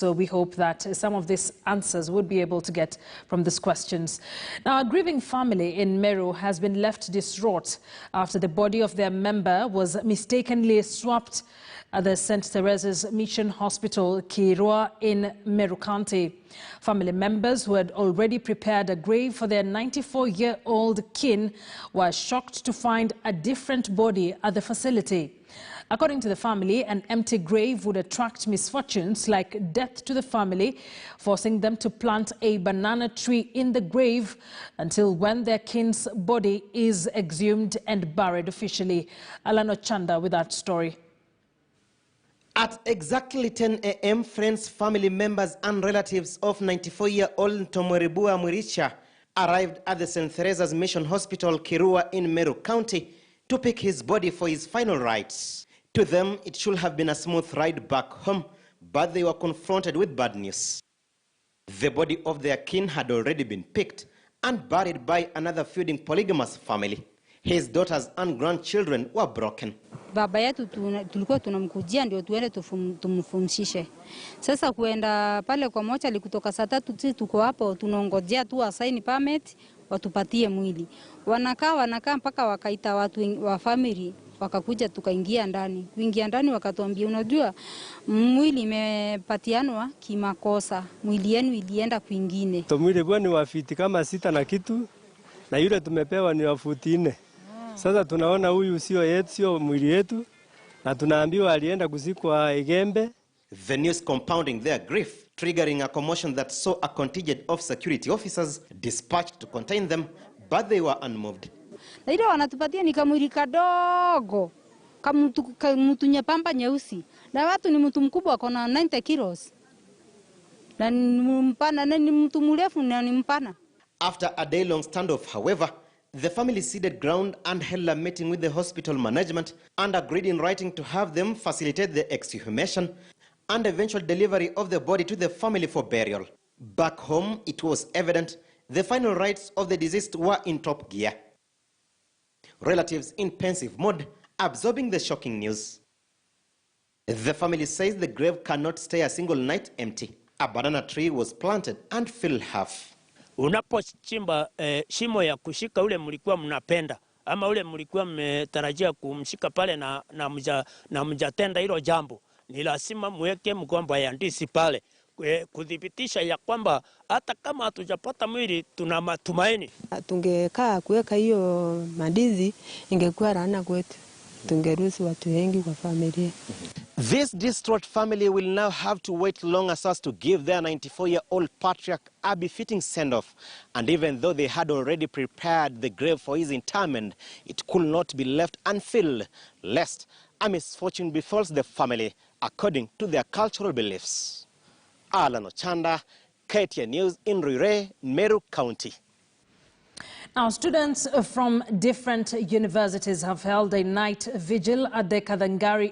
So we hope that some of these answers would be able to get from these questions. Now, a grieving family in Meru has been left distraught after the body of their member was mistakenly swapped at the St. Teresa's Mission Hospital, Kirua in Meru County. Family members who had already prepared a grave for their 94-year-old kin were shocked to find a different body at the facility. According to the family, an empty grave would attract misfortunes like death to the family, forcing them to plant a banana tree in the grave until when their kin's body is exhumed and buried officially. Alano Chanda with that story. At exactly 10 a.m., friends, family members and relatives of 94-year-old Tomweribua Muricha arrived at the St. Teresa's Mission Hospital, Kirua in Meru County to pick his body for his final rites. To them, it should have been a smooth ride back home, but they were confronted with bad news. The body of their kin had already been picked and buried by another feuding polygamous family. His daughters and grandchildren were broken. Baba yetu tulikuwa tunamkujia ndio tuende tumfumshishe. Sasa kuenda pale kwa mochari kutoka saa 3 sisi tuko hapo tunaongojea tu asaini permit watupatie mwili. Wanakaa mpaka wakaita watu wa family wakakuja tukaingia ndani. Kuingia ndani wakatuambia unajua mwili imepatianwa kimakosa. Mwili yenu ilienda kwingine. Mwili bwana ni wa fiti kama 6 na kitu na yule tumepewa ni wa futi 4. Sasa tunaona huyu sio yetu, sio mwili yetu, na tunaambiwa alienda kuzikwa Igembe. The news compounding their grief, triggering a commotion that saw a contingent of security officers dispatched to contain them, but they were unmoved. Na ile wanatupatia ni kamwili kadogo, kama mtu nyepamba nyeusi. Na watu ni mtu mkubwa kona 90 kilos. Na mpana na ni mtu mrefu na ni mpana. After a day-long standoff, however, the family ceded ground and held a meeting with the hospital management and agreed in writing to have them facilitate the exhumation and eventual delivery of the body to the family for burial. Back home, it was evident the final rites of the deceased were in top gear. Relatives in pensive mode, absorbing the shocking news. The family says the grave cannot stay a single night empty. A banana tree was planted and filled half. Unapochimba shimo ya kushika ule mlikuwa mnapenda ama ule mlikuwa mmetarajia kumshika pale na mjatenda hilo jambo, ni lazima muweke mgomba ya ndizi pale kudhibitisha ya kwamba hata kama hatujapata mwili tuna matumaini. Tungekaa kuweka hiyo mandizi ingekuwa laana kwetu. Tungeruhusu watu wengi kwa familia. This distraught family will now have to wait longer so as to give their 94-year-old patriarch a befitting send-off. And even though they had already prepared the grave for his interment, it could not be left unfilled, lest a misfortune befalls the family, according to their cultural beliefs. Alano Chanda, KTN News in Rire, Meru County. Now, students from different universities have held a night vigil at the Kadangari